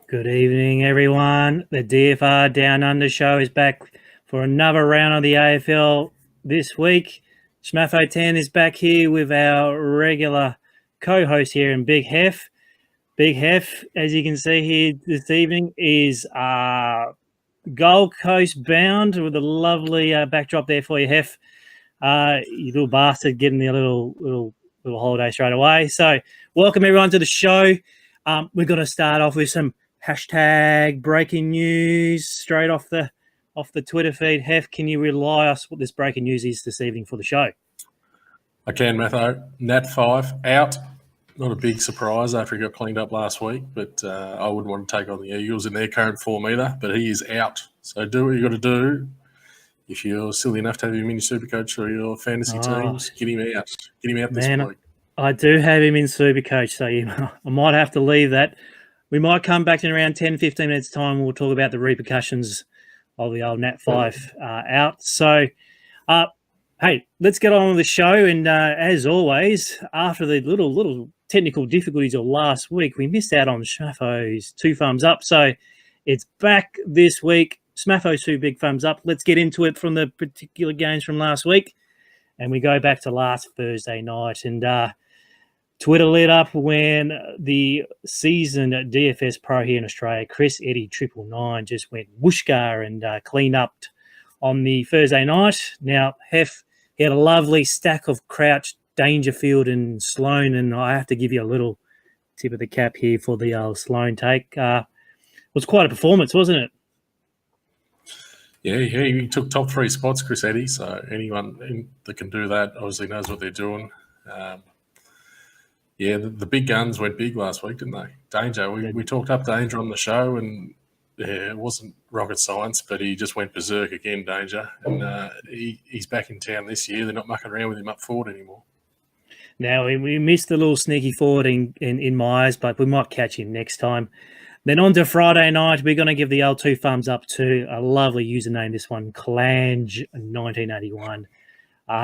Good evening, everyone. The DFR Down Under show is back for another round of the AFL this week. Smatho 10 is back here with our regular co-host here in Big Hef. Big Hef, as you can see here this evening, is Gold Coast bound with a lovely backdrop there for you, Hef. You little bastard, getting the little holiday straight away. So, welcome everyone to the show. We're going to start off with some hashtag breaking news straight off the Twitter feed. Hef, can you rely us what this breaking news is this evening for the show? I can, Matho. Nat 5 out. Not a big surprise after he got cleaned up last week, but I wouldn't want to take on the Eagles in their current form either, but he is out. So do what you got to do. If you're silly enough to have him in your Supercoach or your fantasy teams, get him out. Get him out this week. I do have him in Supercoach, so I might have to leave that. We might come back in around 10, 15 minutes' time. We'll talk about the repercussions of the old Nat 5 out. So, hey, let's get on with the show. And as always, after the little technical difficulties of last week, we missed out on Smatho's 2 thumbs up. So it's back this week. Smatho's 2 big thumbs up. Let's get into it from the particular games from last week. And we go back to last Thursday night. And Twitter lit up when the seasoned DFS pro here in Australia, Chris Eddie 999, just went whooshka and cleaned up on the Thursday night. Now, Hef, he had a lovely stack of Crouch, Dangerfield and Sloan, and I have to give you a little tip of the cap here for the Sloan take. It was quite a performance, wasn't it? Yeah, he took top 3 spots, Chris Eddie, so anyone that can do that obviously knows what they're doing. Yeah, the big guns went big last week, didn't they? Danger. We talked up Danger on the show, and yeah, it wasn't rocket science, but he just went berserk again, Danger. And he's back in town this year. They're not mucking around with him up forward anymore. Now, we missed a little sneaky forward in my eyes, but we might catch him next time. Then on to Friday night, we're going to give the L2 thumbs up to a lovely username, this one, Clange1981.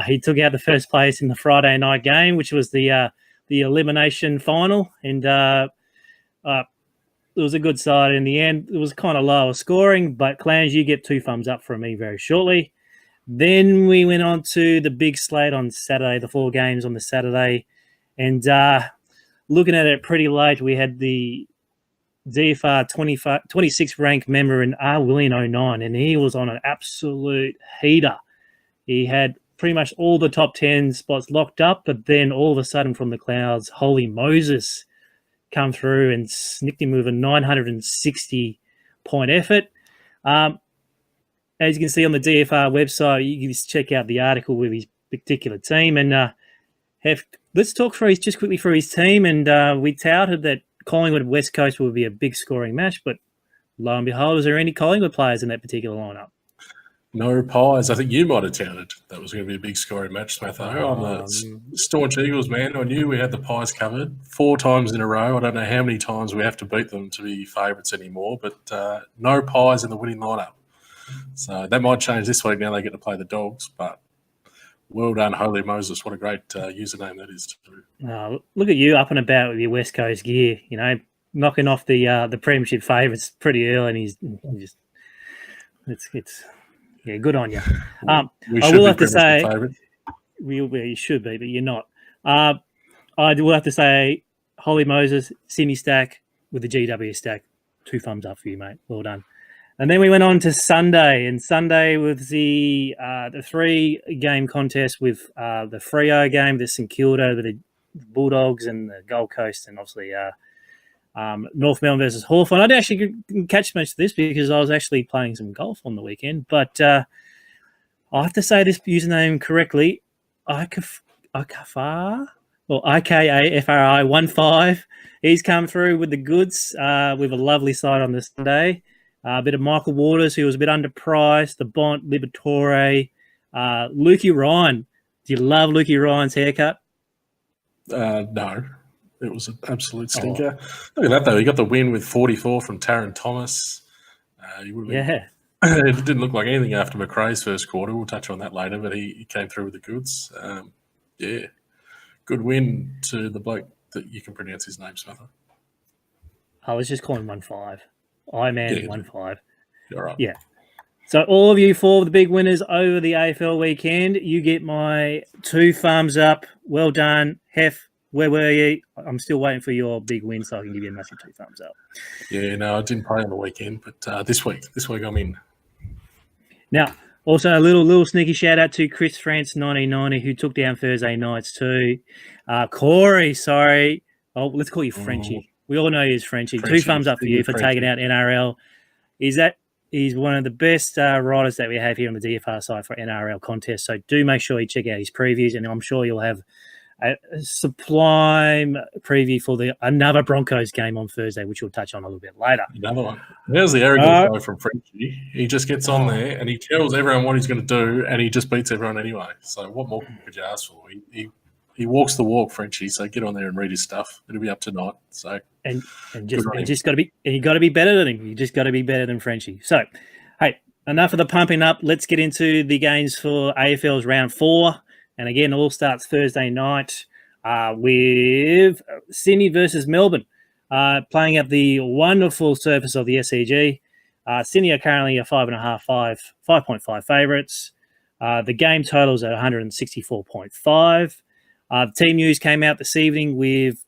He took out the first place in the Friday night game, which was the elimination final, and it was a good side in the end. It was kind of lower scoring, but Clans, you get 2 thumbs up from me very shortly. Then we went on to the big slate on Saturday, the 4 games on the Saturday, and looking at it pretty late, we had the DFR 26th ranked member in Willian09, and he was on an absolute heater. He had pretty much all the top 10 spots locked up, but then all of a sudden from the clouds, Holy Moses come through and snicked him with a 960-point effort. As you can see on the DFR website, you can just check out the article with his particular team. And let's talk just quickly through his team. And we touted that Collingwood West Coast would be a big scoring match, but lo and behold, was there any Collingwood players in that particular lineup? No Pies. I think you might have touted that was going to be a big scoring match, Smatho. I'm a staunch Eagles man. I knew we had the Pies covered 4 times in a row. I don't know how many times we have to beat them to be favourites anymore, but no Pies in the winning lineup. So that might change this week now they get to play the Dogs, but well done, Holy Moses. What a great username that is. Look at you up and about with your West Coast gear, knocking off the premiership favourites pretty early, and he's just yeah, good on you. I will have to say, you should be, but you're not. I will have to say, Holy Moses, Sydney stack with the GW stack. 2 thumbs up for you, mate. Well done. And then we went on to Sunday, and Sunday was the 3-game contest with the Freo game, the St Kilda, the Bulldogs, and the Gold Coast, and obviously North Melbourne versus Hawthorn. I didn't actually catch much of this because I was actually playing some golf on the weekend, but I have to say this username correctly, IKAFRI 15. He's come through with the goods with a lovely side on this Sunday. A bit of Michael Waters, who was a bit underpriced, the Bont, Liberatore, Lukey Ryan. Do you love Lukey Ryan's haircut? No. It was an absolute stinker. Look at that, though. He got the win with 44 from Taron Thomas. It didn't look like anything after McRae's first quarter. We'll touch on that later, but he came through with the goods. Good win to the bloke that you can pronounce his name, Smatho. I was just calling 15. Ironman Yeah. 1-5. You're right. Yeah. So all of you four of the big winners over the AFL weekend, you get my 2 thumbs up. Well done. Hef, where were you? I'm still waiting for your big win so I can give you a massive 2 thumbs up. Yeah, no, I didn't play on the weekend, but this week I'm in. Now, also a little sneaky shout out to Chris France 1990 who took down Thursday nights too. Corey, sorry. Oh, let's call you Frenchie. We all know he's Frenchie. 2 thumbs up for you for taking out NRL. He's one of the best riders that we have here on the DFR side for NRL contests. So do make sure you check out his previews, and I'm sure you'll have a sublime preview for another Broncos game on Thursday, which we'll touch on a little bit later. Another one. There's the arrogance though from Frenchie. He just gets on there and he tells everyone what he's going to do, and he just beats everyone anyway. So what more could you ask for? He walks the walk, Frenchie. So get on there and read his stuff. It'll be up tonight. So and just got to be, and you got to be better than him. You just got to be better than Frenchie. So, hey, enough of the pumping up. Let's get into the games for AFL's round 4. And again, it all starts Thursday night with Sydney versus Melbourne, playing at the wonderful surface of the SCG. Sydney are currently a 5.5 favourites. The game totals at 164.5. The team news came out this evening with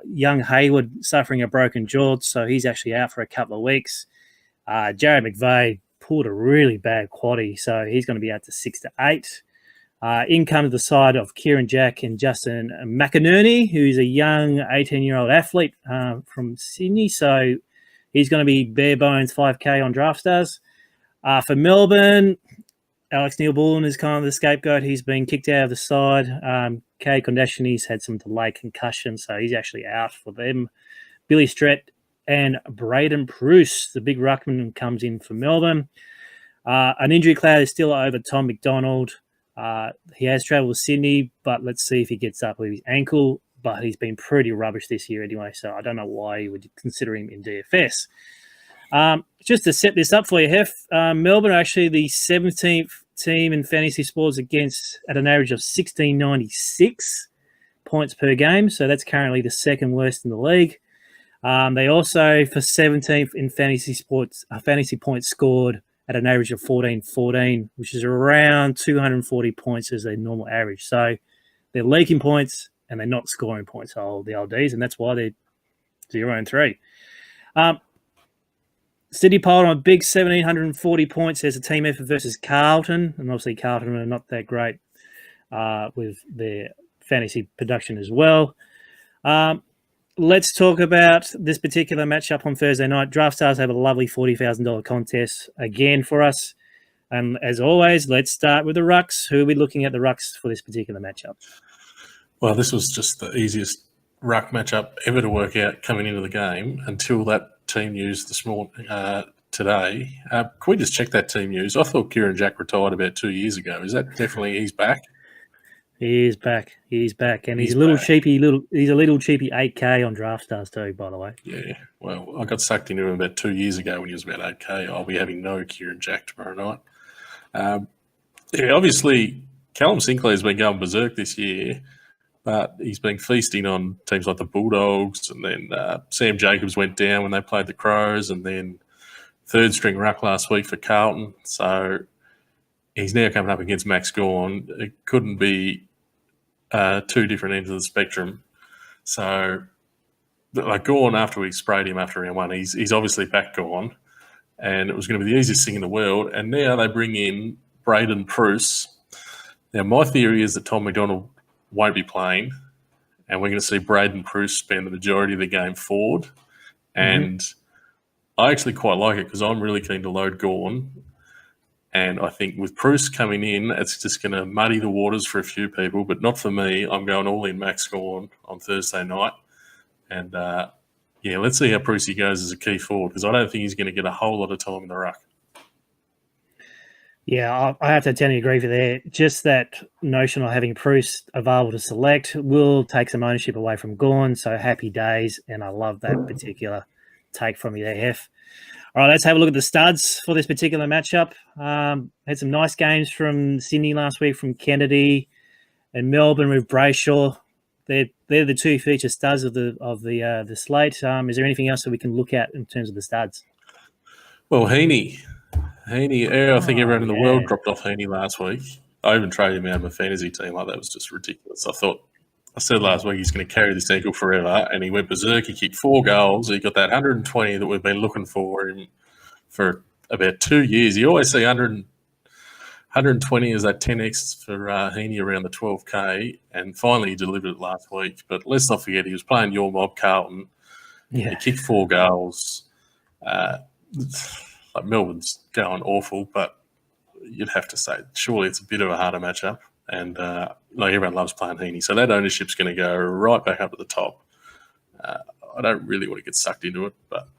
young Hayward suffering a broken jaw, so he's actually out for a couple of weeks. Jared McVeigh pulled a really bad quaddie, so he's going to be out to 6 to 8. In comes the side of Kieran Jack and Justin McInerney, who's a young 18-year-old athlete from Sydney, so he's going to be bare bones 5K on DraftStars. For Melbourne, Alex Neil-Bullen is kind of the scapegoat. He's been kicked out of the side. Kay Kondashini's had some delay concussion, so he's actually out for them. Billy Strett and Braden Preuss, the big ruckman, comes in for Melbourne. An injury cloud is still over Tom McDonald. He has travelled with Sydney, but let's see if he gets up with his ankle. But he's been pretty rubbish this year anyway, so I don't know why you would consider him in DFS. Just to set this up for you, Hef, Melbourne are actually the 17th team in fantasy sports against at an average of 1696 points per game, so that's currently the second worst in the league. They also, for 17th in fantasy sports, fantasy points scored at an average of 1414, which is around 240 points as their normal average. So they're leaking points and they're not scoring points, the LDs, and that's why they're 0-3. Sydney polled on a big 1,740 points as a team effort versus Carlton, and obviously Carlton are not that great with their fantasy production as well. Let's talk about this particular matchup on Thursday night. DraftStars have a lovely $40,000 contest again for us. And as always, let's start with the Rucks. Who are we looking at the Rucks for this particular matchup? Well, this was just the easiest ruck matchup ever to work out coming into the game until that team news this morning today. Can we just check that team news? I thought Kieran Jack retired about 2 years ago. Is that definitely he's back? He is back. He's back, and he's a little cheapy 8K on DraftStars too, by the way. Yeah. Well, I got sucked into him about 2 years ago when he was about 8K. I'll be having no Kieran Jack tomorrow night. Obviously, Callum Sinclair's been going berserk this year, but he's been feasting on teams like the Bulldogs, and then Sam Jacobs went down when they played the Crows, and then third string ruck last week for Carlton. So he's now coming up against Max Gawn. It couldn't be two different ends of the spectrum. So, like Gawn, after we sprayed him after round 1, he's obviously back Gawn, and it was going to be the easiest thing in the world. And now they bring in Braden Preuss. Now, my theory is that Tom McDonald won't be playing, and we're going to see Braden Preuss spend the majority of the game forward. And I actually quite like it because I'm really keen to load Gawn. And I think with Preuss coming in, it's just going to muddy the waters for a few people, but not for me. I'm going all in Max Gawn on Thursday night. And, let's see how Preuss goes as a key forward because I don't think he's going to get a whole lot of time in the ruck. Yeah, I have to totally agree with you there. Just that notion of having Preuss available to select will take some ownership away from Gawn, so happy days, and I love that particular take from you there, Hef. All right, let's have a look at the studs for this particular matchup. Had some nice games from Sydney last week from Kennedy and Melbourne with Brayshaw. They're the two feature studs of the slate. Is there anything else that we can look at in terms of the studs? Well, Heaney, I think everyone in the world yeah. dropped off Heaney last week. I even traded him out of my fantasy team. Like, that was just ridiculous. I said last week he's going to carry this ankle forever, and he went berserk. He kicked 4 goals. He got that 120 that we've been looking for him for about 2 years. You always see 120 as that 10x for Heaney around the 12K, and finally he delivered it last week. But let's not forget, he was playing your mob, Carlton. Yeah. He kicked 4 goals. Like, Melbourne's going awful, but you'd have to say surely it's a bit of a harder matchup. And everyone loves playing Heaney, so that ownership's going to go right back up at the top. I don't really want to get sucked into it, but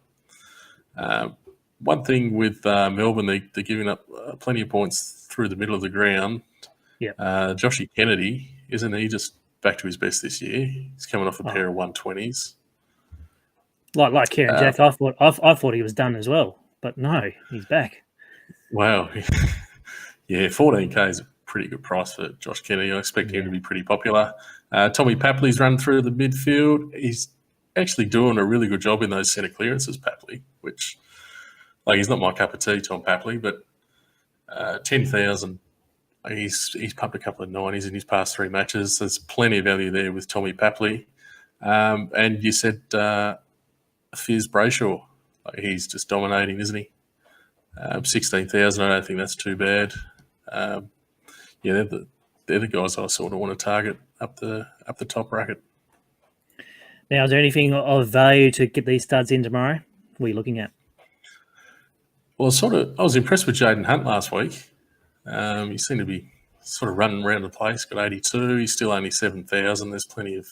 one thing with Melbourne, they're giving up plenty of points through the middle of the ground. Yeah. Joshy Kennedy, isn't he just back to his best this year? He's coming off a pair of 120s. Like Kieran Jack, I thought he was done as well, but no, he's back. Wow. Yeah, 14K is a pretty good price for Josh Kennedy. I expect him to be pretty popular. Tommy Papley's run through the midfield. He's actually doing a really good job in those centre clearances, Papley, which, he's not my cup of tea, Tom Papley, but 10,000, he's pumped a couple of 90s in his past 3 matches. There's plenty of value there with Tommy Papley. And you said Fizz Brayshaw, he's just dominating, isn't he? 16,000, I don't think that's too bad. They're the guys I sort of want to target up the top bracket. Now, is there anything of value to get these studs in tomorrow? What are you looking at? Well, I was impressed with Jaden Hunt last week. He seemed to be sort of running around the place. Got 82. He's still only 7,000. There's plenty of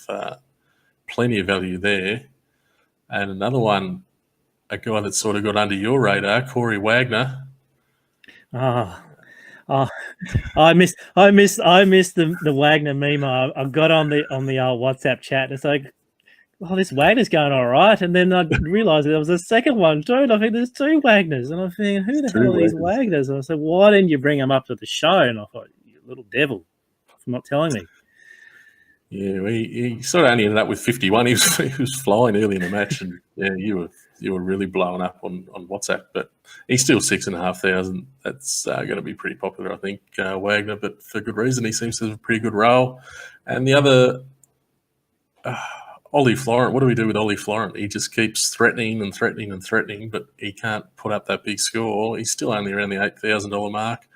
value there. And another one, a guy that sort of got under your radar, Corey Wagner. I missed the Wagner meme. I got on the WhatsApp chat. It's like, this Wagner's going all right, and then I realised there was a second one too. And I think there's 2 Wagners, and I'm thinking, who the hell are these Wagners? And I said, why didn't you bring them up to the show? And I thought, you little devil, for not telling me. Yeah, he sort of only ended up with 51. He was flying early in the match, and you were really blowing up on WhatsApp. But he's still 6,500. That's going to be pretty popular, I think, Wagner. But for good reason, he seems to have a pretty good role. And the other, Ollie Florent. What do we do with Ollie Florent? He just keeps threatening and threatening and threatening, but he can't put up that big score. He's still only around the $8,000 mark.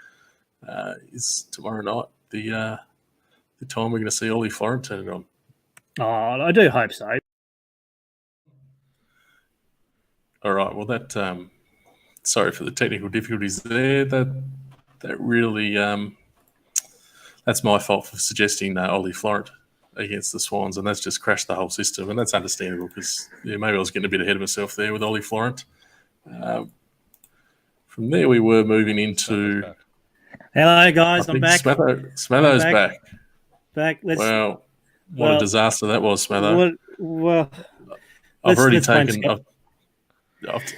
Is tomorrow night the time we're going to see Ollie Florent turn it on? Oh, I do hope so. All right. Well, sorry for the technical difficulties there. That really, that's my fault for suggesting Ollie Florent against the Swans, and that's just crashed the whole system, and that's understandable because maybe I was getting a bit ahead of myself there with Ollie Florent. From there, we were moving into. Hello, guys. I'm back. Smatho's back. Back. What a disaster that was, Smatho.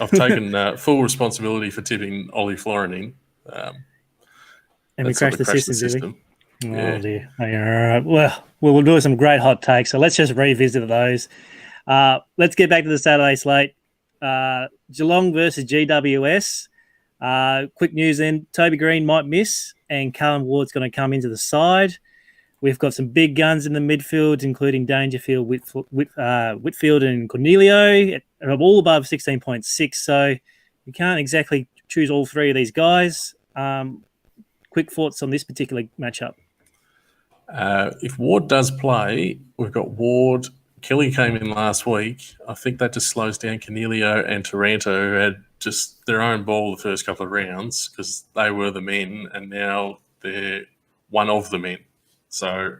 I've taken full responsibility for tipping Ollie Florent in. And we crashed the system. Oh, dear. All right. Well, we'll do some great hot takes. So let's just revisit those. Let's get back to the Saturday slate. Geelong versus GWS. Quick news then. Toby Green might miss, and Callum Ward's going to come into the side. We've got some big guns in the midfield, including Dangerfield, Whitfield, and Cornelio, all above 16.6. So you can't exactly choose all 3 of these guys. Quick thoughts on this particular matchup. If Ward does play, we've got Ward. Kelly came in last week. I think that just slows down Cornelio and Taranto, who had just their own ball the first couple of rounds because they were the men, and now they're one of the men. So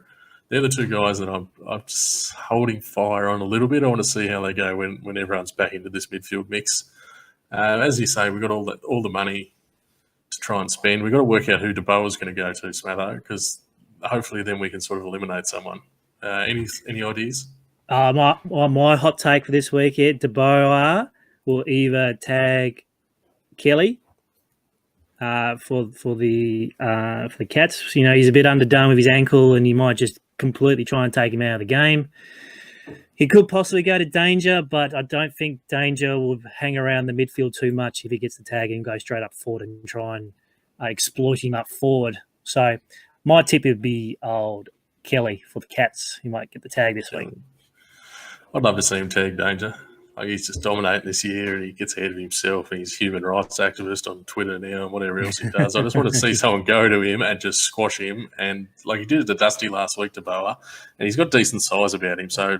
they're the 2 guys that I'm just holding fire on a little bit. I want to see how they go when everyone's back into this midfield mix. As you say, we've got all the money to try and spend. We've got to work out who DeBoer is going to go to, Smatho, because hopefully then we can sort of eliminate someone. Any ideas? My hot take for this week here, DeBoer will either tag Kelly for the Cats. He's a bit underdone with his ankle, and you might just completely try and take him out of the game. He could possibly go to Danger, but I don't think Danger will hang around the midfield too much if he gets the tag and go straight up forward and try and exploit him up forward. So my tip would be old Kelly for the Cats. He might get the tag this week. I'd love to see him tag Danger. Like, he's just dominating this year, and he gets ahead of himself, and he's a human rights activist on Twitter now and whatever else he does. I just want to see someone go to him and just squash him. And like he did it to Dusty last week to Boa, and he's got decent size about him. So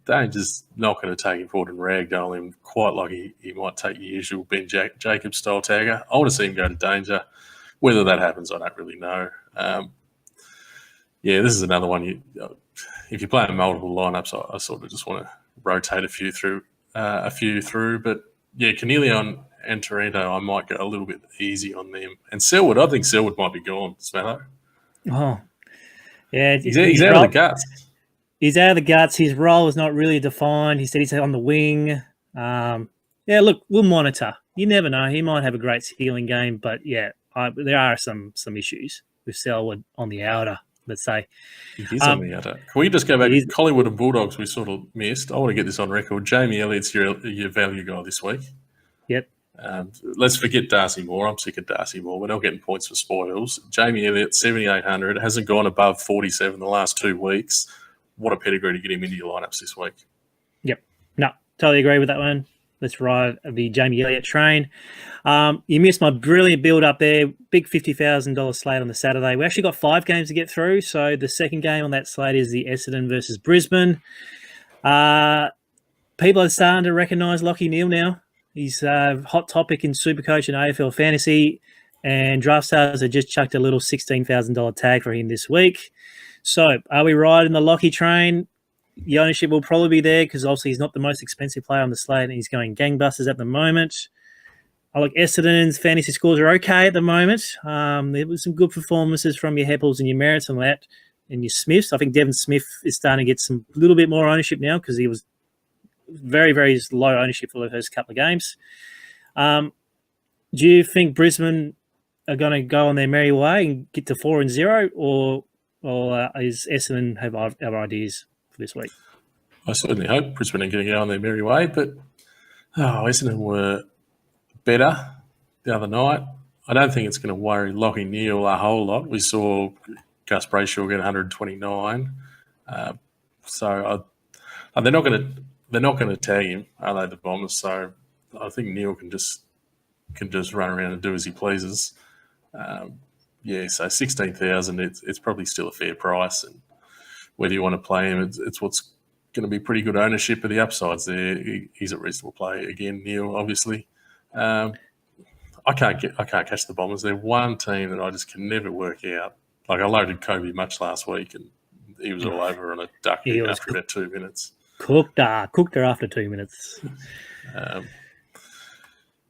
Danger's not going to take him forward and ragdoll him quite like he might take your usual Ben Jacobs style tagger. I want to see him go to Danger. Whether that happens, I don't really know. Yeah, this is another one. If you're playing multiple lineups, I sort of just want to rotate a few through. But yeah, Cornelion and Torrento, I might go a little bit easy on them. And Selwood, I think Selwood might be gone, Smatho. Oh, yeah. He's out of the guts. He's out of the guts. His role is not really defined. He said he's on the wing. Yeah, look, we'll monitor. You never know. He might have a great stealing game, but yeah, there are some issues with Selwood on the outer, let's say. He is on the outer. Can we just go back to Collingwood and Bulldogs we sort of missed? I want to get this on record. Jamie Elliott's your value guy this week. Yep. Let's forget Darcy Moore. I'm sick of Darcy Moore. We're not getting points for spoils. Jamie Elliott, 7,800. Hasn't gone above 47 the last 2 weeks. What a pedigree to get him into your lineups this week. Yep. No, totally agree with that one. Let's ride the Jamie Elliott train. You missed my brilliant build-up there. Big $50,000 slate on the Saturday. We actually got 5 games to get through. So the second game on that slate is the Essendon versus Brisbane. People are starting to recognise Lachie Neale now. He's a hot topic in Supercoach and AFL Fantasy. And Draft Stars have just chucked a little $16,000 tag for him this week. So are we riding the Lachie train? The ownership will probably be there because obviously he's not the most expensive player on the slate and he's going gangbusters at the moment. I like Essendon's fantasy scores are okay at the moment. There was some good performances from your Heppels and your Merritts and that and your Smiths. I think Devon Smith is starting to get some little bit more ownership now because he was very, very low ownership for the first couple of games. Do you think Brisbane are going to go on their merry way and get to 4-0 or is Essendon have other ideas for this week? I certainly hope Brisbane are going to go on their merry way, but Essendon were better the other night. I don't think it's going to worry Lachie Neale a whole lot. We saw Gus Brayshaw get 129, so they're not going to tag him, are they, the Bombers? So I think Neale can just run around and do as he pleases. Yeah, so 16,000, it's probably still a fair price, and whether you want to play him, it's what's going to be pretty good ownership of the upsides there. He's a reasonable play again. Neale, obviously, I can't catch the Bombers. They're one team that I just can never work out. Like I loaded Kobe Much last week, and he was all over on a duck after about 2 minutes. Cooked her after 2 minutes.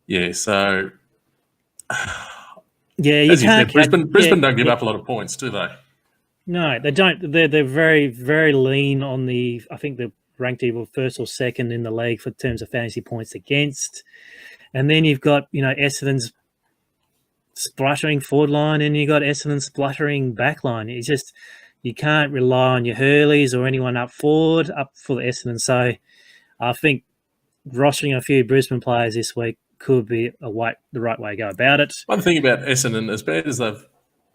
Yeah, so. Yeah, you can't. Brisbane don't give up a lot of points, do they? No, they don't. They're very, very lean on the. I think they're ranked either first or second in the league for terms of fantasy points against. And then you've got Essendon's spluttering forward line, and you've got Essendon's spluttering back line. It's just you can't rely on your Hurleys or anyone up forward up for the Essendon. So I think rostering a few Brisbane players this week could be the right way to go about it. One thing about Essendon, as bad as they've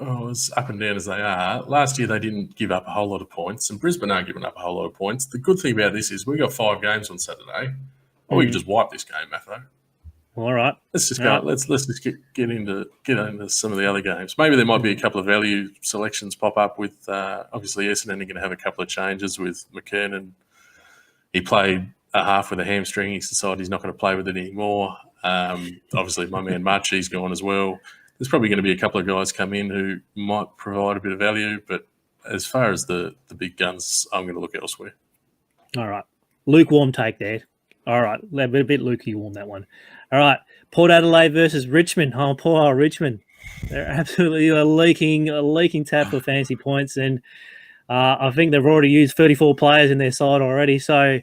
as up and down as they are, last year they didn't give up a whole lot of points, and Brisbane aren't giving up a whole lot of points. The good thing about this is we've got 5 games on Saturday. We can just wipe this game, Matho. All right. Let's just go. Right. Let's just get into some of the other games. Maybe there might be a couple of value selections pop up with obviously Essendon are going to have a couple of changes with McKernan. He played a half with a hamstring. He's decided he's not going to play with it anymore. Obviously, my man Marchie's gone as well. There's probably going to be a couple of guys come in who might provide a bit of value, but as far as the big guns, I'm going to look elsewhere. All right. Lukewarm take there. All right. A bit lukewarm, that one. All right. Port Adelaide versus Richmond. Oh, poor Richmond. They're absolutely a leaking tap for fantasy points, and I think they've already used 34 players in their side already. So,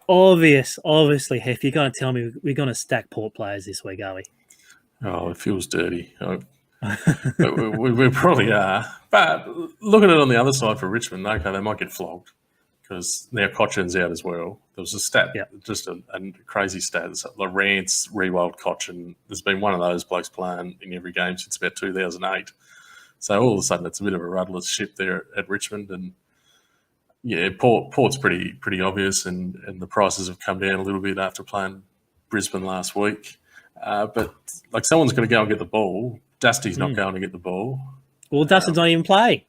obviously, you're going to tell me we're going to stack Port players this week, are we? Oh, it feels dirty. We probably are. But look at it on the other side for Richmond. Okay, they might get flogged because now Cochin's out as well. There was a stat, just a crazy stat. Lawrence, Rewald, Cochin. There's been one of those blokes playing in every game since about 2008. So all of a sudden it's a bit of a rudderless ship there at Richmond. And yeah, Port's pretty obvious, and the prices have come down a little bit after playing Brisbane last week. But like someone's got to go and get the ball. Dusty's not going to get the ball. Well, Dusty's not even playing.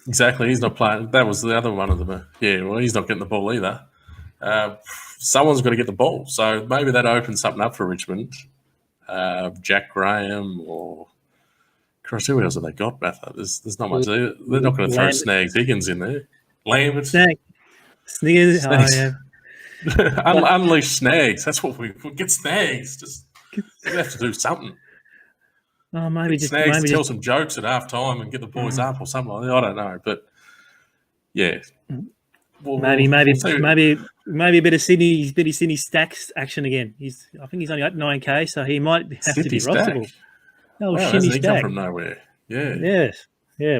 Exactly, he's not playing. That was the other one of them. Yeah, well, he's not getting the ball either. Someone's got to get the ball. So maybe that opens something up for Richmond. Jack Graham or... Christ, who else have they got, Matha? There's not much there. They're not going to throw Snags Higgins in there. Lambert. Snags. Oh, yeah. Unleash Snags. That's what we get. Snags. Just we have to do something. Oh, maybe just Snags tell some jokes at half time and get the boys up or something like that. I don't know, but yeah, maybe a bit of Sydney stacks action again. I think he's only at 9K, so he might have to be rosterable. Oh, wow, Sydney Stack come from nowhere. Yeah. Yes. Yeah.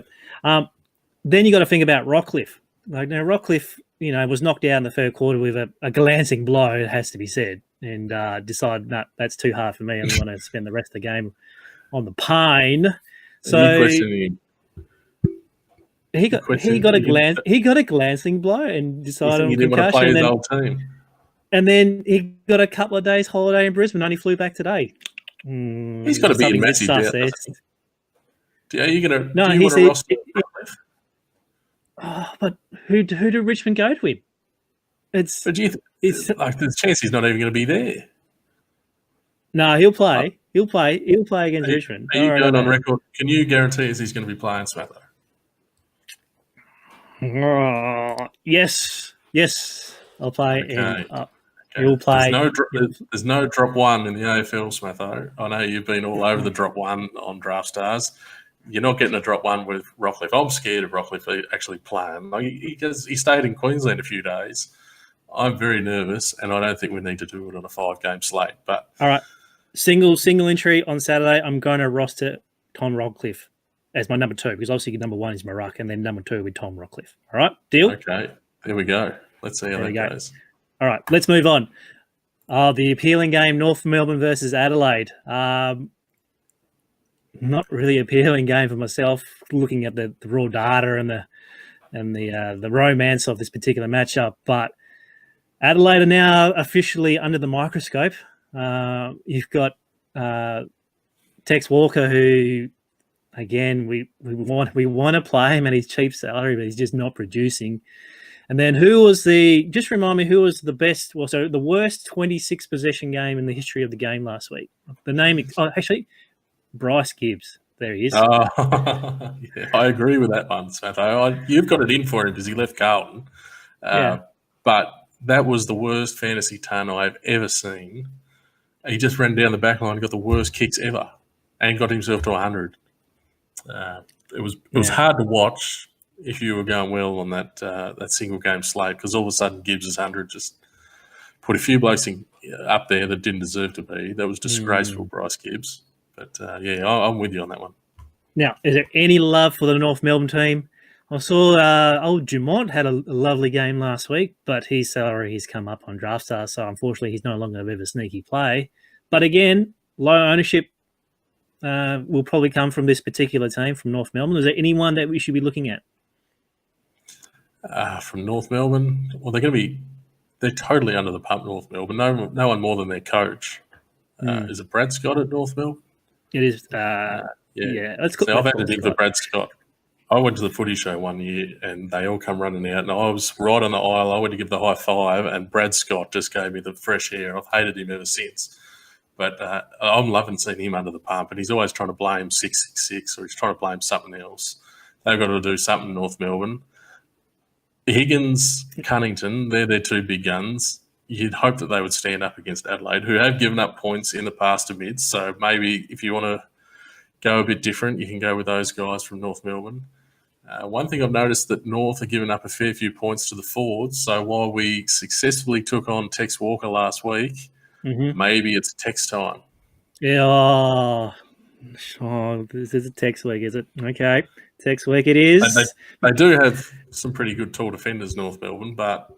Then you got to think about Rockcliffe. Like now, Rockcliffe, was knocked out in the third quarter with a glancing blow, it has to be said, and decided, no, that's too hard for me. I'm going to spend the rest of the game on the pain. So he got a glancing blow and decided on concussion. His old team. And then he got a couple of days holiday in Brisbane. Only flew back today. He's got to be in message out. Are you going to? No, he said. But who did Richmond go to him? It's like there's a chance he's not even going to be there. No, he'll play. He'll play against Richmond. Are you going on record? Can you guarantee us he's going to be playing Smatho? Yes, I'll play. Okay. And, he'll play. There's no drop one in the AFL, Smatho. I know you've been all over the drop one on Draft Stars. You're not getting a drop one with Rockcliffe. I'm scared of Rockcliffe actually playing. Like he stayed in Queensland a few days. I'm very nervous, and I don't think we need to do it on a 5-game slate. But all right, single entry on Saturday. I'm going to roster Tom Rockcliffe as my number 2 because obviously number 1 is Maruck, and then number 2 with Tom Rockcliffe. All right, deal. Okay, there we go. Let's see how that goes. All right, let's move on. The appealing game, North Melbourne versus Adelaide. Not really appealing game for myself. Looking at the raw data and the romance of this particular matchup, but Adelaide are now officially under the microscope. You've got Tex Walker, who again we want to play him at his cheap salary, but he's just not producing. And then just remind me who was the best? Well, so the worst 26 possession game in the history of the game last week. The name, actually. Bryce Gibbs. There he is. Yeah, I agree with that one, Smatho. You've got it in for him because he left Carlton. But that was the worst fantasy ton I've ever seen. He just ran down the back line, got the worst kicks ever, and got himself to 100. It was hard to watch if you were going well on that single game slate because all of a sudden Gibbs' 100 just put a few blokes up there that didn't deserve to be. That was disgraceful, Bryce Gibbs. But, I'm with you on that one. Now, is there any love for the North Melbourne team? I saw old Dumont had a lovely game last week, but his salary has come up on Draft Stars, so unfortunately he's no longer a bit of a sneaky play. But again, low ownership will probably come from this particular team, from North Melbourne. Is there anyone that we should be looking at? From North Melbourne? Well, they're totally under the pump, North Melbourne. No one more than their coach. Is it Brad Scott at North Melbourne? It is. Let's go. I've had to dig for Brad Scott. I went to the footy show one year and they all come running out and I was right on the aisle. I went to give the high five and Brad Scott just gave me the fresh air. I've hated him ever since. But I'm loving seeing him under the pump and he's always trying to blame 666 or he's trying to blame something else. They've got to do something, North Melbourne. Higgins, Cunnington, they're their 2 big guns. You'd hope that they would stand up against Adelaide, who have given up points in the past to mids. So maybe if you want to go a bit different, you can go with those guys from North Melbourne. One thing I've noticed that North are giving up a fair few points to the forwards. So while we successfully took on Tex Walker last week, maybe it's Tex time. Yeah, Oh, this is a text week, is it? Okay, text week it is. They do have some pretty good tall defenders, North Melbourne, but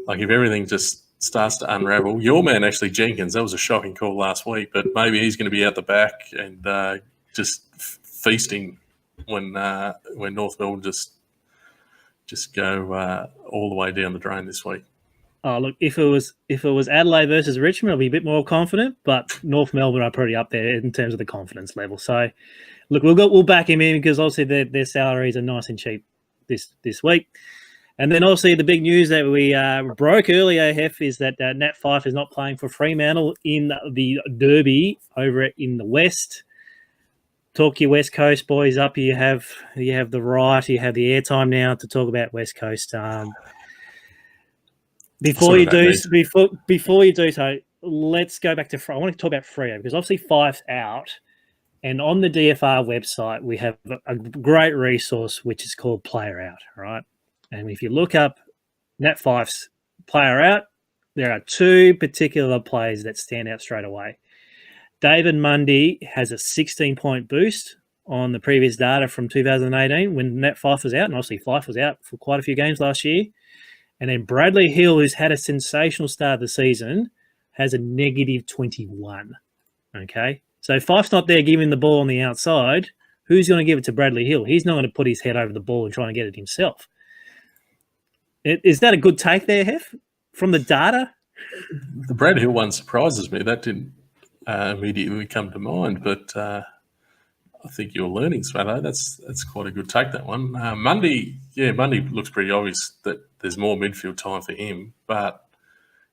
like if everything just starts to unravel, your man actually Jenkins, that was a shocking call last week, but maybe he's going to be out the back and just feasting when North Melbourne just go all the way down the drain this week. Oh, look, if it was Adelaide versus Richmond, I'll be a bit more confident, but North Melbourne are pretty up there in terms of the confidence level. So, look, we'll back him in because obviously their salaries are nice and cheap this week. And then obviously the big news that we broke earlier, Hef, is that Nat Fyfe is not playing for Fremantle in the Derby over in the West. Talk your West Coast boys up. You have the right, you have the airtime now to talk about West Coast. Before you do so, let's go back to. I want to talk about Freo because obviously Fyfe's out, and on the DFR website we have a great resource which is called Player Out. Right, and if you look up Nat Fyfe's Player Out, there are two particular players that stand out straight away. David Mundy has a 16-point boost on the previous data from 2018 when Nat Fyfe was out, and obviously Fyfe was out for quite a few games last year. And then Bradley Hill, who's had a sensational start of the season, has a negative 21. Okay? So if Fyfe's not there giving the ball on the outside, who's going to give it to Bradley Hill? He's not going to put his head over the ball and try and get it himself. Is that a good take there, Hef, from the data? The Brad Hill one surprises me. That didn't immediately come to mind, but I think you're learning, Smatho. That's quite a good take, that one. Mundy looks pretty obvious that there's more midfield time for him, but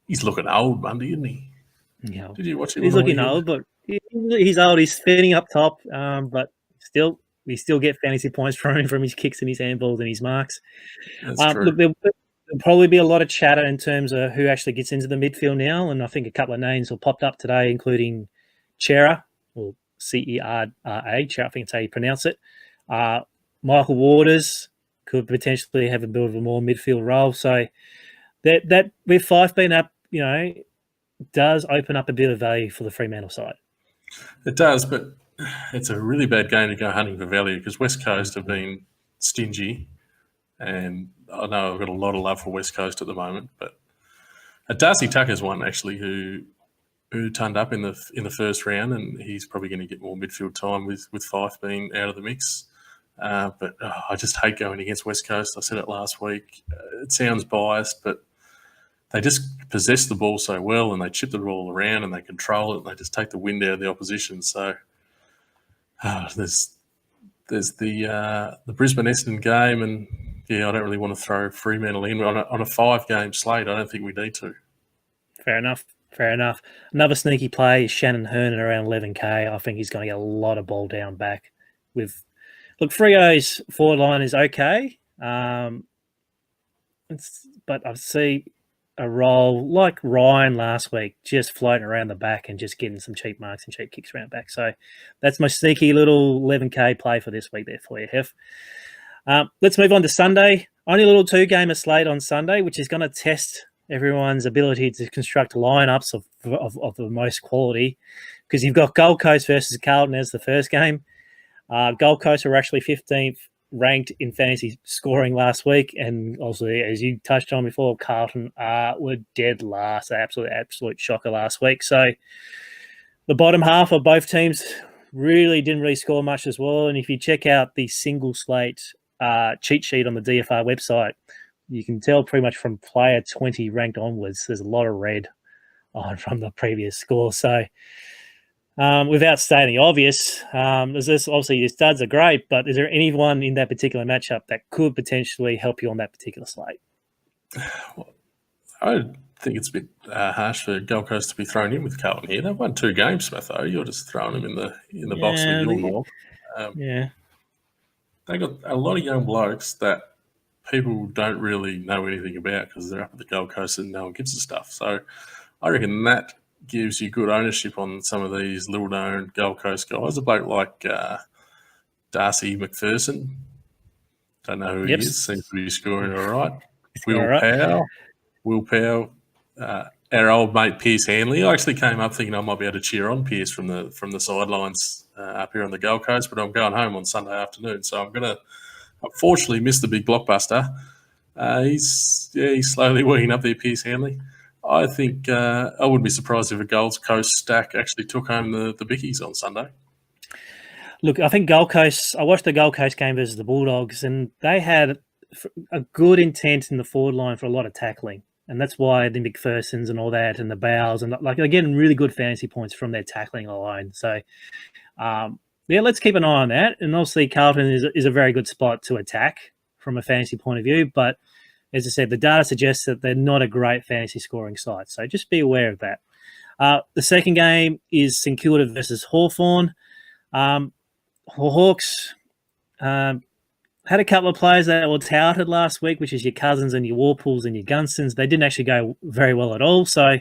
he's looking old, Mundy, isn't he? Yeah. Did you watch him? He's looking old, but he's old. He's spinning up top, but we still get fantasy points from him from his kicks and his handballs and his marks. That's true. Look, there'll probably be a lot of chatter in terms of who actually gets into the midfield now, and I think a couple of names will popped up today, including Chera, or Cerra, I think it's how you pronounce it. Michael Waters could potentially have a bit of a more midfield role. So that with Fyfe being up, does open up a bit of value for the Fremantle side. It does, but it's a really bad game to go hunting for value because West Coast have been stingy, and I know I've got a lot of love for West Coast at the moment, but Darcy Tucker's one actually who turned up in the first round, and he's probably going to get more midfield time with Fyfe being out of the mix. But I just hate going against West Coast. I said it last week. It sounds biased, but they just possess the ball so well, and they chip the ball around, and they control it, and they just take the wind out of the opposition. So there's the Brisbane Essendon game, and I don't really want to throw Fremantle in on a 5-game slate. I don't think we need to. Fair enough. Another sneaky play is Shannon Hearn at around 11K. I think he's going to get a lot of ball down back. Freo's forward line is okay, but I see a role like Ryan last week, just floating around the back and just getting some cheap marks and cheap kicks around back. So that's my sneaky little 11K play for this week there for you, Hef. Let's move on to Sunday. Only a little 2-gamer slate on Sunday, which is going to test everyone's ability to construct lineups of the most quality, because you've got Gold Coast versus Carlton as the first game. Gold Coast were actually 15th ranked in fantasy scoring last week, and also, as you touched on before, Carlton were dead last. Absolute shocker last week. So the bottom half of both teams didn't really score much as well. And if you check out the single slate cheat sheet on the DFR website, you can tell pretty much from player 20 ranked onwards, there's a lot of red on from the previous score. So without stating the obvious, obviously your studs are great, but is there anyone in that particular matchup that could potentially help you on that particular slate? Well, I think it's a bit harsh for Gold Coast to be thrown in with Carlton here. They've won 2 games, Smatho. You're just throwing them in the box with your mob. They got a lot of young blokes that people don't really know anything about because they're up at the Gold Coast and no one gives a stuff. So I reckon that gives you good ownership on some of these little-known Gold Coast guys. A bloke like Darcy McPherson, don't know who he is, seems to be scoring all right. Will Powell, our old mate Pierce Hanley. I actually came up thinking I might be able to cheer on Pierce from the sidelines up here on the Gold Coast, but I'm going home on Sunday afternoon, so I'm going to unfortunately miss the big blockbuster. He's slowly working up there, Pierce Hanley. I think I wouldn't be surprised if a Gold Coast stack actually took home the bickies on Sunday. Look, I think Gold Coast, I watched the Gold Coast game versus the Bulldogs, and they had a good intent in the forward line for a lot of tackling. And that's why the McPhersons and all that and the Bowles, and like they're getting really good fantasy points from their tackling alone. So, let's keep an eye on that. And obviously, Carlton is a very good spot to attack from a fantasy point of view. But as I said, the data suggests that they're not a great fantasy scoring side. So just be aware of that. The second game is St Kilda versus Hawthorn. Hawks had a couple of players that were touted last week, which is your Cousins and your Warpools and your Gunstons. They didn't actually go very well at all. So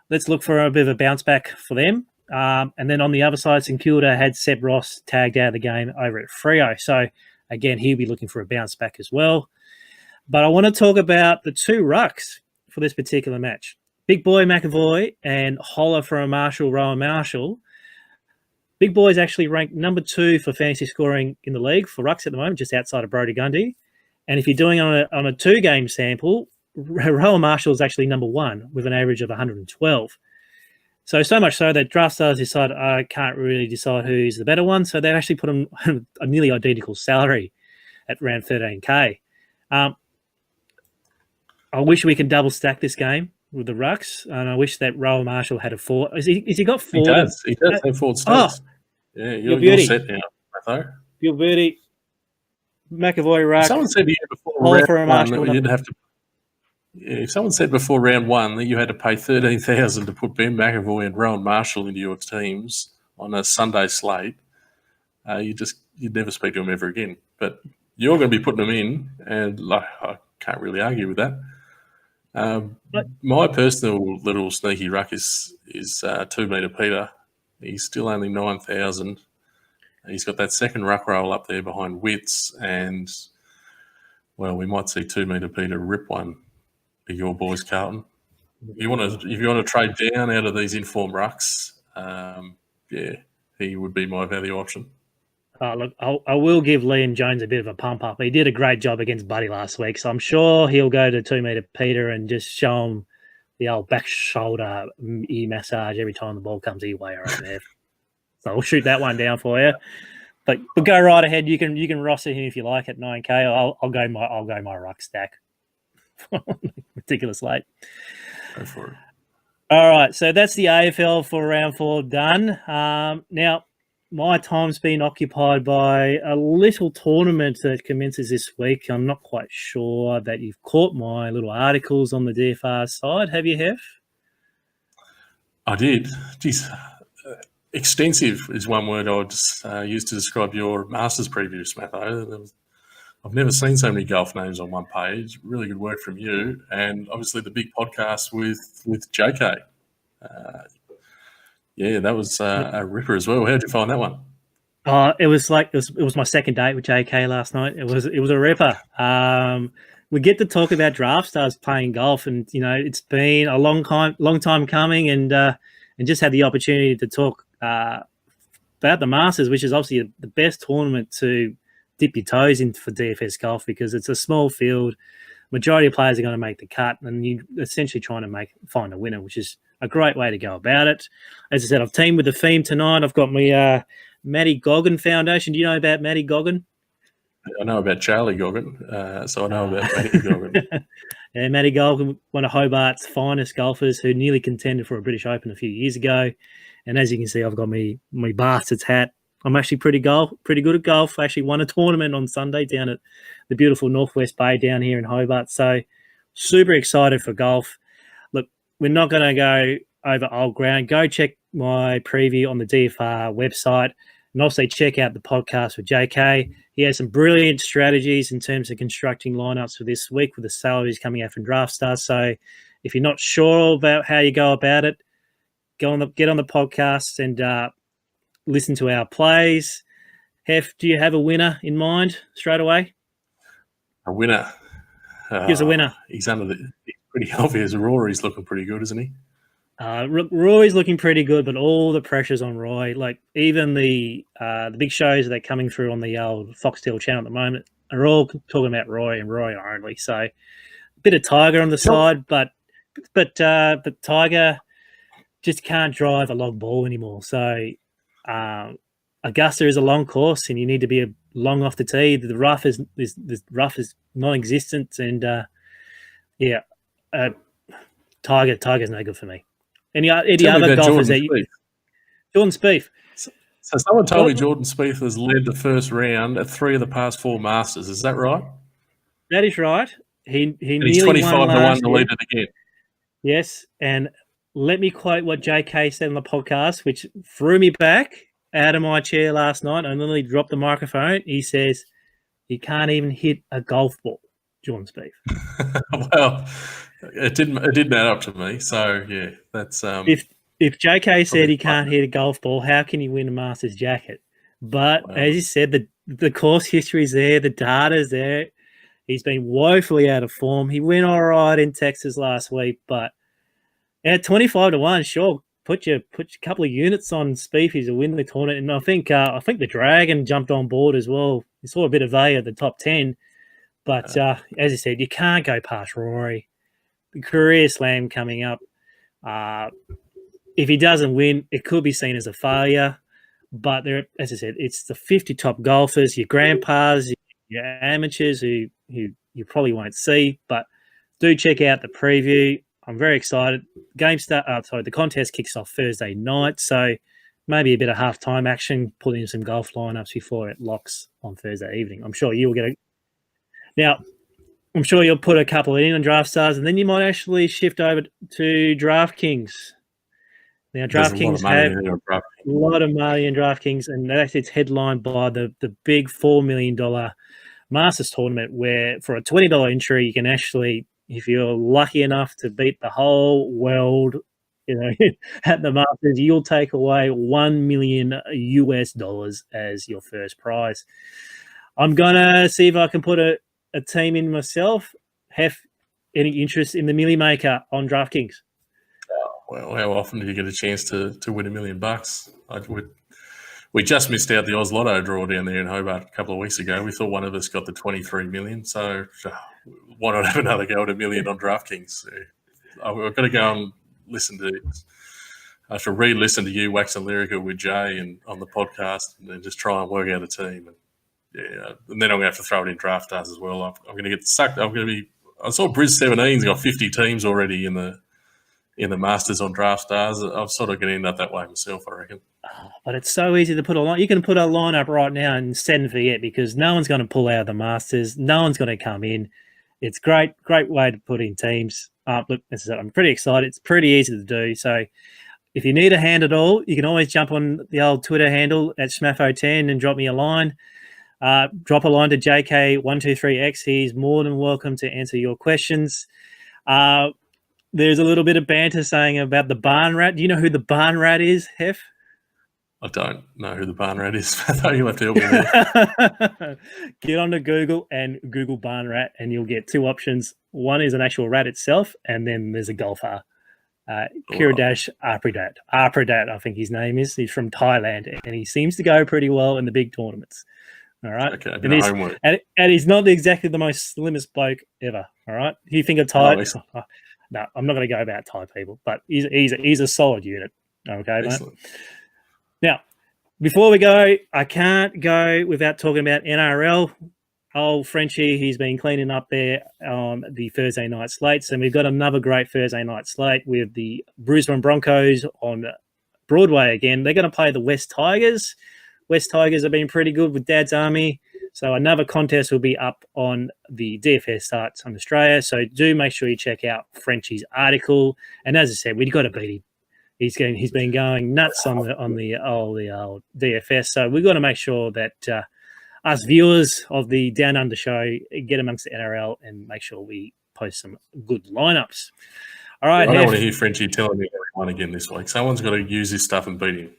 let's look for a bit of a bounce back for them. And then on the other side, St Kilda had Seb Ross tagged out of the game over at Freo. So again, he'll be looking for a bounce back as well. But I want to talk about the two rucks for this particular match. Big Boy McAvoy and Holler from Rowan Marshall. Big Boy is actually ranked number 2 for fantasy scoring in the league for rucks at the moment, just outside of Brodie Gundy. And if you're doing on a 2-game sample, Rowan Marshall is actually number 1 with an average of 112. So much so that draft stars decided, I can't really decide who's the better one. So they actually put him a nearly identical salary at around 13K. I wish we could double stack this game with the rucks, and I wish that Rowan Marshall had a 4. Is he got 4? He does have 4 stats. Oh, yeah, you're set now, Matho. Your beauty. McAvoy ruck. Someone said to you before round one that you'd have to. Yeah, if someone said before round 1 that you had to pay $13,000 to put Ben McAvoy and Rowan Marshall into your teams on a Sunday slate, you'd never speak to them ever again. But you're going to be putting them in, and I can't really argue with that. My personal little sneaky ruck is 2 metre Peter. He's still only 9,000. He's got that second ruck roll up there behind Witts, and well, we might see 2 metre Peter rip one to your boys, Carlton. If you want to trade down out of these informed rucks, he would be my value option. Look, I will give Liam Jones a bit of a pump up. He did a great job against Buddy last week, so I'm sure he'll go to 2 metre Peter and just show him the old back shoulder ear massage every time the ball comes your way right there. So I'll shoot that one down for you. But go right ahead. You can roster him if you like at 9K. I'll go my ruck stack. Ridiculous late. Go for it. All right, so that's the AFL for round 4 done. Now, my time's been occupied by a little tournament that commences this week. I'm not quite sure that you've caught my little articles on the DFR side. Have you, Hef? I did. Geez, extensive is one word I would use to describe your Masters preview, Smatho. I've never seen so many golf names on one page. Really good work from you. And obviously the big podcast with JK. That was a ripper as well. How did you find that one? It was my second date with JK last night. It was a ripper. We get to talk about draft stars playing golf, and it's been a long time coming, and just had the opportunity to talk about the Masters, which is obviously the best tournament to dip your toes in for DFS golf because it's a small field. Majority of players are going to make the cut, and you're essentially trying to find a winner, which is a great way to go about it. As I said, I've teamed with the theme tonight. I've got my Matty Goggin Foundation. Do you know about Matty Goggin? I know about Charlie Goggin, so I know about Matty Goggin. Yeah, Matty Goggin, one of Hobart's finest golfers who nearly contended for a British Open a few years ago. And as you can see, I've got my Bastards hat. I'm actually pretty good at golf. I actually won a tournament on Sunday down at the beautiful Northwest Bay down here in Hobart. So super excited for golf. Look, we're not going to go over old ground. Go check my preview on the DFR website and also check out the podcast with JK. He has some brilliant strategies in terms of constructing lineups for this week with the salaries coming out from Draft Stars. So if you're not sure about how you go about it, get on the podcast and listen to our plays. Hef, do you have a winner in mind straight away? A winner? Here's a winner. He's pretty obvious. Rory's looking pretty good, isn't he? Roy's looking pretty good, but all the pressure's on Roy. Like even the big shows that are coming through on the old Foxtel channel at the moment are all talking about Roy and Roy only. So a bit of Tiger on the side, but Tiger just can't drive a long ball anymore. So Augusta is a long course, and you need to be long off the tee. The rough is non-existent, and Tiger's no good for me. Any other golfers Jordan Spieth. So someone told me Jordan Spieth has led the first round at 3 of the past 4 Masters. Is that right? That is right. He's 25-1 to lead it again. Yes, and let me quote what JK said on the podcast, which threw me back out of my chair last night. I nearly dropped the microphone. He says, "You can't even hit a golf ball, Jordan Spieth." Well, it didn't add up to me. So yeah, that's if JK said he can't hit a golf ball, how can he win a Masters jacket? But as you said, the course history is there, the data's there. He's been woefully out of form. He went all right in Texas last week, but at 25-1, sure, put a couple of units on Spieth to win the tournament. And I think the Dragon jumped on board as well. He saw a bit of value at the top 10, but as you said, you can't go past Rory. The career slam coming up. If he doesn't win, it could be seen as a failure. But there, as I said, it's the 50 top golfers, your grandpas, your amateurs who you probably won't see. But do check out the preview. I'm very excited. The contest kicks off Thursday night, so maybe a bit of halftime action, put in some golf lineups before it locks on Thursday evening. I'm sure you'll I'm sure you'll put a couple in on Draft Stars, and then you might actually shift over to DraftKings. Now, DraftKings have a lot of money in DraftKings, and it's headlined by the big $4 million Masters tournament, where for a $20 entry, you can actually, if you're lucky enough to beat the whole world, at the Masters, you'll take away $1 million US as your first prize. I'm gonna see if I can put a team in myself. Hef, any interest in the Millie Maker on DraftKings? Well, how often do you get a chance to win $1 million? We just missed out the Oz Lotto draw down there in Hobart a couple of weeks ago. We thought one of us got the 23 million, so why not have another go at $1 million on DraftKings? I've got to go and listen to it. I should re-listen to you waxing lyrical with Jay and on the podcast, and then just try and work out a team. And then I'm going to have to throw it in Draft Stars as well. I'm going to get sucked. I saw Briz 17's got 50 teams already in the Masters on Draft Stars. I'm sort of going to end up that way myself, I reckon. But it's so easy to put a line. You can put a lineup right now and set and forget, because no one's going to pull out of the Masters. No one's going to come in. It's great way to put in teams. Look, as I said, I'm pretty excited. It's pretty easy to do. So if you need a hand at all, you can always jump on the old Twitter handle at Smatho10 and drop me a line. Drop a line to JK123X. He's more than welcome to answer your questions. There's a little bit of banter saying about the barn rat. Do you know who the barn rat is, Hef? I don't know who the barn rat is. I thought you'll have to help me there. Get onto Google and Google barn rat, and you'll get 2 options. One is an actual rat itself, and then there's a golfer. Kiradash Apridat. I think his name is. He's from Thailand, and he seems to go pretty well in the big tournaments. All right. Okay. And he's not exactly the most slimmest bloke ever. All right. You think of Thai? No, I'm not going to go about Thai people, but he's a solid unit. Okay, mate. Now, before we go, I can't go without talking about NRL. Old Frenchie, he's been cleaning up there on the Thursday night slates, and we've got another great Thursday night slate with the Brisbane Broncos on Broadway again. They're going to play the West Tigers. West Tigers have been pretty good with Dad's Army, so another contest will be up on the DFS starts on Australia. So do make sure you check out Frenchie's article. And as I said, we've got to beat him. He's been going nuts on the old DFS. So we've got to make sure that us viewers of the Down Under show get amongst the NRL and make sure we post some good lineups. All right, I don't want to hear Frenchie telling me everyone again this week. Someone's got to use this stuff and beat him.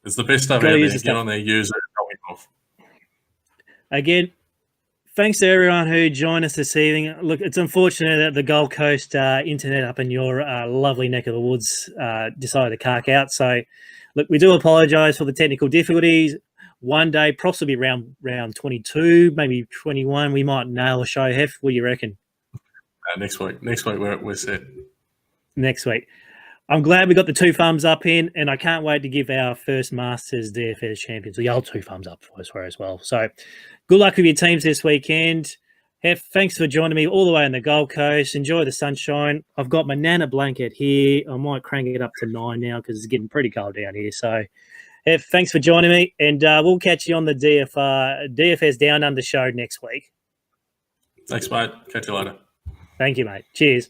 It's the best stuff out there. Get on there, use it, drop him off. Again, thanks to everyone who joined us this evening. Look, it's unfortunate that the Gold Coast internet up in your lovely neck of the woods decided to cark out. So, look, we do apologise for the technical difficulties. One day, possibly round 22, maybe 21, we might nail a show. Hef, what do you reckon? Next week we're set. Next week. I'm glad we got the 2 thumbs up in, and I can't wait to give our first Masters DFS champions the old 2 thumbs up for us as well. So good luck with your teams this weekend. Hef, thanks for joining me all the way on the Gold Coast. Enjoy the sunshine. I've got my Nana blanket here. I might crank it up to 9 now because it's getting pretty cold down here. So, Hef, thanks for joining me, and we'll catch you on the DFS Down Under show next week. Thanks, mate. Catch you later. Thank you, mate. Cheers.